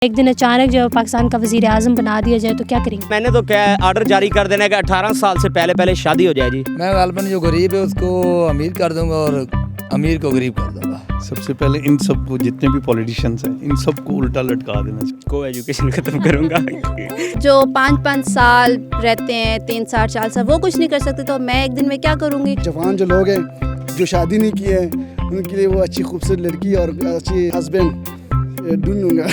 एक दिन अचानक जब पाकिस्तान का वज़ीर आज़म बना दिया जाए तो क्या करेंगे? मैंने तो क्या आर्डर जारी कर देना है कि 18 साल से पहले पहले शादी हो जाए जी। मैं गालबन जो गरीब है उसको अमीर कर दूंगा और अमीर को गरीब कर दूंगा। सबसे पहले इन सब जितने भी पॉलिटिशियंस हैं इन सबको उल्टा लटका देना चाहिए। को एजुकेशन खत्म करूंगा। जो 5-5 साल रहते हैं 3 साल 4 साल वो कुछ नहीं कर सकते तो मैं एक दिन में क्या करूँगी। जवान जो लोग हैं जो शादी नहीं किए हैं उनके लिए वो अच्छी खूबसूरत लड़की और अच्छी हस्बैंड ढूंढ लूँगा।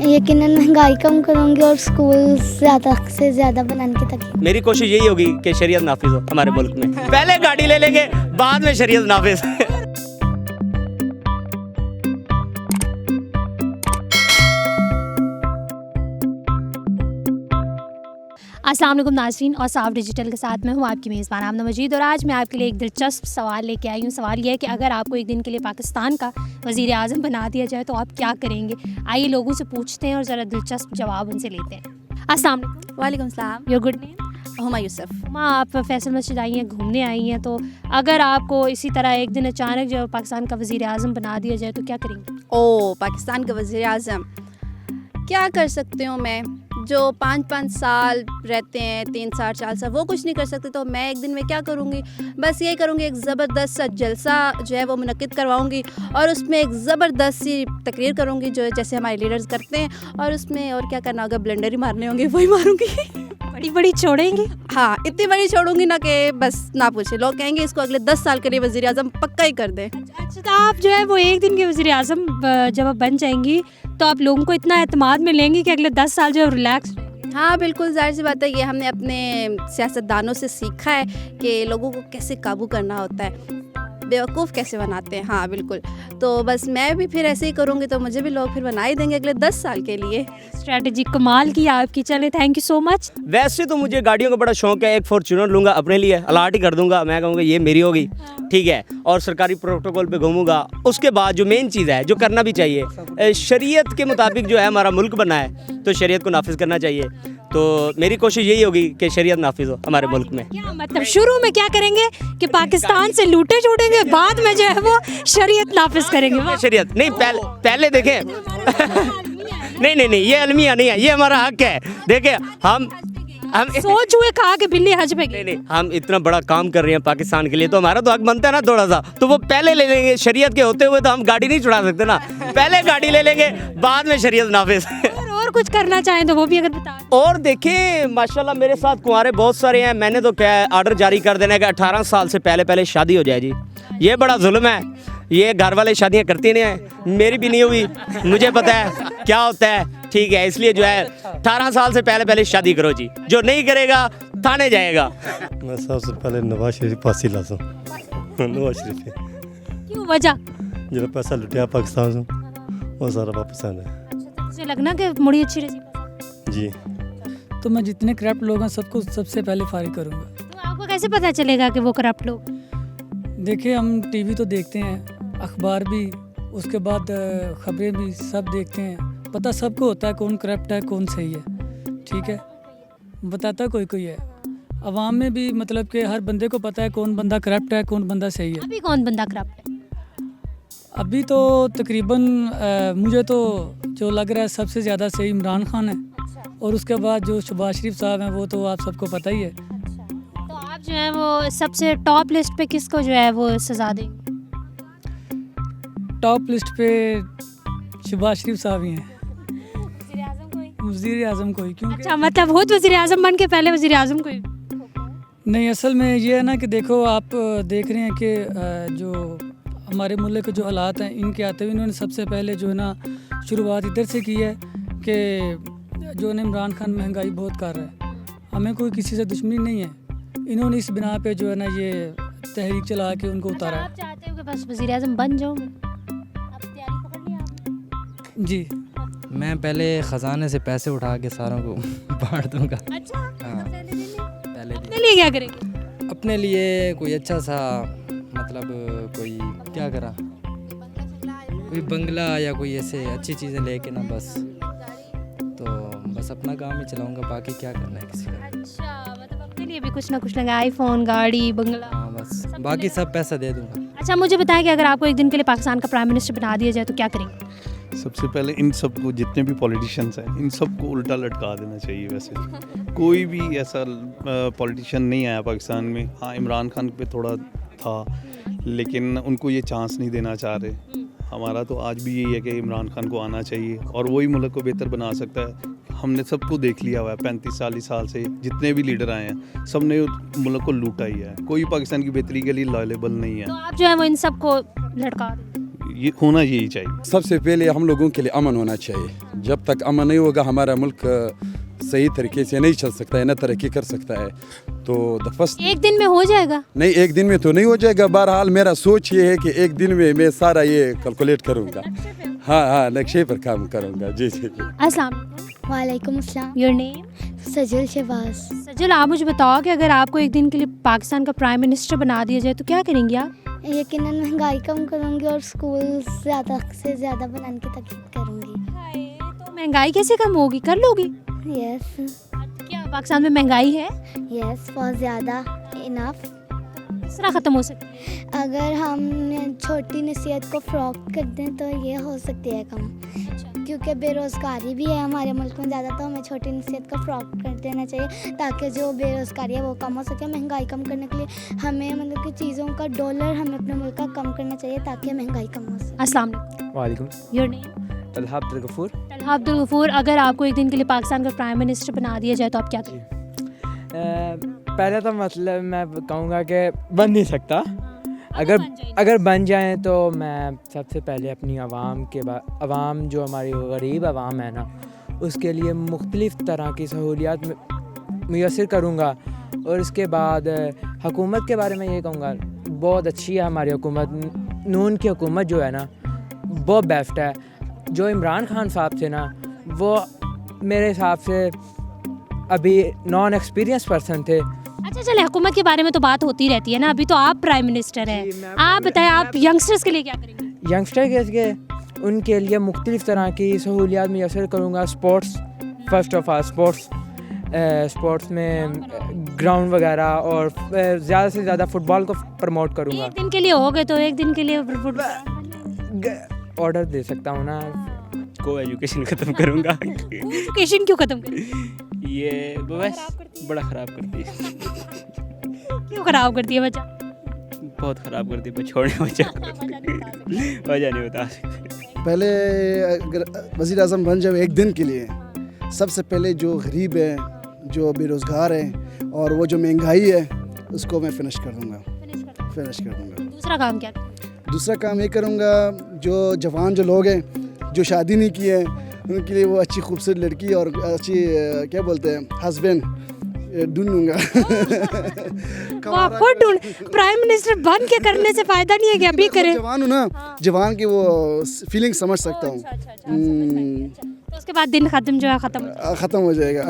यकीनन महंगाई कम करूँगी और स्कूल ज़्यादा से ज़्यादा बनाने की ताकि मेरी कोशिश यही होगी कि शरीयत नाफिज हो हमारे मुल्क में। पहले गाड़ी ले लेंगे बाद में शरीयत नाफिज। अस्सलाम वालेकुम नाज़रीन और साफ डिजिटल के साथ मैं हूँ आपकी मेज़बान आमना मजीद और आज मैं आपके लिए एक दिलचस्प सवाल लेके आई हूँ। सवाल यह है कि अगर आपको एक दिन के लिए पाकिस्तान का वज़ीर आज़म बना दिया जाए तो आप क्या करेंगे? आइए लोगों से पूछते हैं और ज़रा दिलचस्प जवाब उनसे लेते हैं। अस्सलाम वालेकुम सलाम। Your good name? Huma Yusuf. माँ आप फैसल मस्जिद आई हैं, घूमने आई हैं, तो अगर आपको इसी तरह एक दिन अचानक जब पाकिस्तान का वज़ीर आज़म बना दिया जाए तो क्या करेंगे? ओ पाकिस्तान का वज़ीर आज़म क्या कर सकती हूँ मैं। जो 5-5 साल रहते हैं 3 साल 4 साल वो कुछ नहीं कर सकते तो मैं एक दिन में क्या करूँगी। बस यही करूँगी, एक ज़बरदस्त सा जलसा जो है वो मुनक्किद करवाऊँगी और उसमें एक ज़बरदस्त सी तकरीर करूँगी जो जैसे हमारे लीडर्स करते हैं और उसमें और क्या करना होगा, ब्लेंडर ही मारने होंगे वही मारूँगी। बड़ी बड़ी छोड़ेंगे? हाँ इतनी बड़ी छोड़ूंगी ना कि बस ना पूछे, लोग कहेंगे इसको अगले 10 साल के लिए वज़ीर आज़म पक्का ही कर दे। अच्छा तो आप जो है वो एक दिन के वज़ीर आज़म जब आप बन जाएंगी तो आप लोगों को इतना एतमाद में लेंगी कि अगले 10 साल जो है रिलैक्स। हाँ बिल्कुल, जाहिर सी बात है, ये हमने अपने सियासतदानों से सीखा है कि लोगों को कैसे काबू करना होता है, बेवकूफ़ कैसे बनाते हैं। हाँ बिल्कुल, तो बस मैं भी फिर ऐसे ही करूँगी तो मुझे भी लोग फिर बना ही देंगे अगले 10 साल के लिए। स्ट्रैटेजी कमाल की आपकी, चले थैंक यू सो मच। वैसे तो मुझे गाड़ियों का बड़ा शौक है, एक फॉर्च्यूनर लूँगा अपने लिए, अलाट ही कर दूंगा, मैं कहूँगा ये मेरी होगी, ठीक है, और सरकारी प्रोटोकॉल पे घूमूंगा। उसके बाद जो मेन चीज़ है जो करना भी चाहिए, शरीयत के मुताबिक जो है हमारा मुल्क बना है तो शरीयत को नाफिज करना चाहिए। तो मेरी कोशिश यही होगी कि शरीयत नाफिज हो हमारे मुल्क में। क्या मतलब शुरू में क्या करेंगे कि पाकिस्तान से लूटे छोड़ेंगे, बाद में जो है वो शरीयत नाफिज करेंगे? शरीयत नहीं, पहले देखें। नहीं ये अलमिया नहीं है, ये हमारा हक है। देखें हम सोच हुए कहा कि बिल्ली हज पे गई। नहीं हम इतना बड़ा काम कर रहे हैं पाकिस्तान के लिए तो हमारा तो हक बनता है ना थोड़ा सा, तो वो पहले ले लेंगे। शरीयत के होते हुए तो हम गाड़ी नहीं छुड़ा सकते ना, पहले गाड़ी ले लेंगे बाद में शरीयत नाफिज। और कुछ करना चाहें तो वो भी अगर बता। और देखिए माशाल्लाह मेरे साथ कुंवारे बहुत सारे हैं, मैंने तो क्या आर्डर जारी कर देना है कि 18 साल से पहले पहले शादी हो जाए जी। ये बड़ा जुल्म है, ये घर वाले शादियाँ करती नहीं हैं, मेरी भी नहीं हुई, मुझे पता है क्या होता है, ठीक है, इसलिए जो है 18 साल से पहले पहले शादी करो जी, जो नहीं करेगा थाने जाएगा। मैं सबसे पहले नवाज शरीफ फांसी ला दूँ। नवाज शरीफ क्यों, वजह? जो पैसा लुटिया पाकिस्तान से वो सारा वापस आना है। मुझे लगना कि मुड़ी अच्छी रही जी तो मैं जितने करप्ट लोग हैं सबको सबसे पहले फारिग करूँगा। तो आपको कैसे पता चलेगा कि वो करप्ट लोग? देखिए हम टीवी तो देखते हैं, अखबार भी, उसके बाद खबरें भी सब देखते हैं, पता सबको होता है कौन करप्ट है कौन सही है, ठीक है, बताता कोई है। अवाम में भी मतलब कि हर बंदे को पता है कौन बंदा करप्ट है कौन बंदा सही है। अभी कौन बंदा करप्ट है? अभी तो तकरीबन मुझे तो जो लग रहा है सबसे ज़्यादा सही इमरान खान है और उसके बाद जो शहबाज शरीफ साहब हैं वो तो आप सबको पता ही है। तो आप जो है वो सबसे टॉप लिस्ट पे किसको जो है वो सजा देंगे? टॉप लिस्ट पे शहबाज शरीफ साहब ही हैं, वज़ीर आज़म को ही। क्योंकि अच्छा मतलब खुद वज़ीर आज़म बन के पहले वज़ीर आज़म को ही? नहीं, असल में ये है ना कि देखो आप देख रहे हैं कि जो हमारे मुल्क के जो हालात हैं इनके आते हुए इन्होंने सबसे पहले जो है ना शुरुआत इधर से की है कि जो है ना इमरान खान महंगाई बहुत कर रहा है, हमें कोई किसी से दुश्मनी नहीं है, इन्होंने इस बिना पे जो है ना ये तहरीक चला के उनको उतारा है। आप चाहते हो कि बस वज़ीर आज़म बन जाऊँ? अब तैयारी पकड़ लिया आपने? जी मैं पहले ख़जाने से पैसे उठा के सारों को बांट दूंगा। अच्छा हाँ। पहले अपने लिए क्या करेंगे? अपने लिए कोई अच्छा सा मतलब कोई क्या करा, कोई बंगला या कोई ऐसे अच्छी चीज़ें लेके ना, बस तो बस अपना काम ही चलाऊंगा, बाकी क्या करना है किसी का। अच्छा मतलब अपने लिए भी कुछ ना कुछ लगा, आईफोन, गाड़ी, बंगला। हाँ बस बाकी सब पैसा दे दूंगा। अच्छा मुझे बताएं कि अगर आपको एक दिन के लिए पाकिस्तान का प्राइम मिनिस्टर बना दिया जाए तो क्या करेंगे? सबसे पहले इन सबको जितने भी पॉलिटिशियंस हैं इन सबको उल्टा लटका देना चाहिए। वैसे कोई भी ऐसा पॉलिटिशियन नहीं आया पाकिस्तान में। हाँ, इमरान खान पे थोड़ा था लेकिन उनको ये चांस नहीं देना चाह रहे। हमारा तो आज भी यही है कि इमरान खान को आना चाहिए और वही मुल्क को बेहतर बना सकता है। हमने सबको देख लिया हुआ है 35-40 साल से जितने भी लीडर आए हैं सब ने मुल्क को लूटा ही है। कोई पाकिस्तान की बेहतरी के लिए लॉयलेबल नहीं है। तो आप जो है वो इन सबको लटका ये होना यही चाहिए। सबसे पहले हम लोगों के लिए अमन होना चाहिए। जब तक अमन नहीं होगा हमारा मुल्क सही तरीके से नहीं चल सकता है, ना तरक्की कर सकता है। तो द फर्स्ट एक दिन में हो जाएगा? नहीं, एक दिन में तो नहीं हो जाएगा। बहरहाल मेरा सोच ये है कि एक दिन में मैं सारा ये कैलकुलेट करूँगा। हाँ, नक्शे पर काम करूँगा। जी जी। अस्सलाम वालेकुम अस्सलाम। Your name? सजल शहबाज। सजल, आप मुझे बताओ कि अगर आपको एक दिन के लिए पाकिस्तान का प्राइम मिनिस्टर बना दिया जाए तो क्या करेंगी आप? यकीनन महंगाई कम करूँगी और स्कूल ज़्यादा से ज़्यादा बनाने की ताकीद करूँगी। तो महंगाई कैसे कम होगी? कर लोगी? यस। क्या पाकिस्तान में महंगाई है? यस, बहुत ज़्यादा। इनफ। किस तरह ख़त्म हो सकती है? अगर हम छोटी नसीहत को फ़रोग कर दें तो ये हो सकती है कम, क्योंकि बेरोज़गारी भी है हमारे मुल्क में ज़्यादा। तो हमें छोटी नसीहत को फ़रोग कर देना चाहिए ताकि जो बेरोज़गारी है वो कम हो सके। महंगाई कम करने के लिए हमें मतलब कि चीज़ों का डॉलर हमें अपने मुल्क का कम करना चाहिए ताकि महंगाई कम हो सके। अस्सलाम वालेकुम। Your name? तलहा अब्दुल गफूर। तलहा अब्दुल गफूर, अगर आपको एक दिन के लिए पाकिस्तान का प्राइम मिनिस्टर बना दिया जाए तो आप क्या करेंगे? पहले तो मतलब मैं कहूँगा कि बन नहीं सकता। अगर बन जाए तो मैं सबसे पहले अपनी आवाम जो हमारी गरीब आवाम है ना उसके लिए मुख्तलिफ़ तरह की सहूलियात मुयसर करूँगा। और इसके बाद हुकूमत के बारे में ये कहूँगा बहुत अच्छी है हमारी हुकूमत। नून की हुकूमत जो है ना वो बेस्ट है। जो इमरान खान साहब थे ना वो मेरे हिसाब से अभी नॉन एक्सपीरियंस पर्सन थे। अच्छा चले, हुकूमत के बारे में तो बात होती रहती है ना। अभी तो आप प्राइम मिनिस्टर हैं, आप बताएं आप यंगस्टर्स के लिए क्या करेंगे? यंगस्टर के लिए उनके लिए मुख्तलिफ़ तरह की सहूलियात मैसर करूँगा। Sports, first of all sports में ग्राउंड वगैरह और ज़्यादा से ज़्यादा फुटबॉल को प्रमोट करूँगा। एक दिन के लिए हो गए तो एक दिन के लिए ऑर्डर दे सकता हूँ ना। को एजुकेशन ख़त्म करूँगा। एजुकेशन क्यों ख़त्म करें? ये बस बड़ा ख़राब करती है। क्यों ख़राब करती है बच्चा? बहुत ख़राब करती है। छोड़ने वजह नहीं बता सकते। पहले अगर वज़ीर आज़म बन जाए एक दिन के लिए, सबसे पहले जो गरीब है, जो बेरोज़गार है और वो जो महंगाई है उसको मैं फिनिश कर दूँगा। दूसरा काम क्या? दूसरा काम ये करूँगा जो जवान जो लोग हैं जो शादी नहीं की है उनके लिए वो अच्छी खूबसूरत लड़की और अच्छी क्या बोलते हैं हस्बैंड ढूंढूंगा। आपको ढूंढ प्राइम मिनिस्टर बन के करने से फायदा नहीं है कि अभी करें। जवान हूँ ना, जवान की वो फीलिंग समझ सकता हूँ। तो उसके बाद दिन ख़त्म हो जाएगा।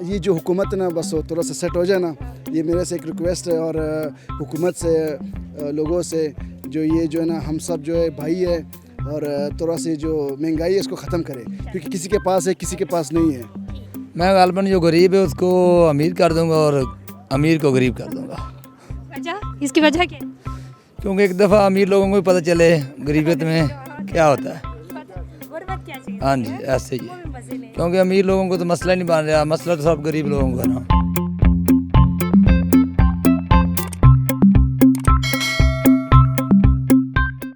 ये जो हुकूमत है ना बस वो थोड़ा सा सेट हो जाए ना, ये मेरे से एक रिक्वेस्ट है। और हुकूमत से, लोगों से जो ये जो है ना हम सब जो है भाई है और थोड़ा सी जो महंगाई है इसको ख़त्म करें, क्योंकि किसी के पास है किसी के पास नहीं है। मैं गालबन जो गरीब है उसको अमीर कर दूंगा और अमीर को गरीब कर दूंगा। वजह? इसकी वजह क्या? क्योंकि एक दफ़ा अमीर लोगों को भी पता चले गरीबियत में क्या होता है। हाँ जी, ऐसे ही है। क्योंकि अमीर लोगों को तो मसला नहीं बन रहा, मसला तो सब गरीब लोगों का ना।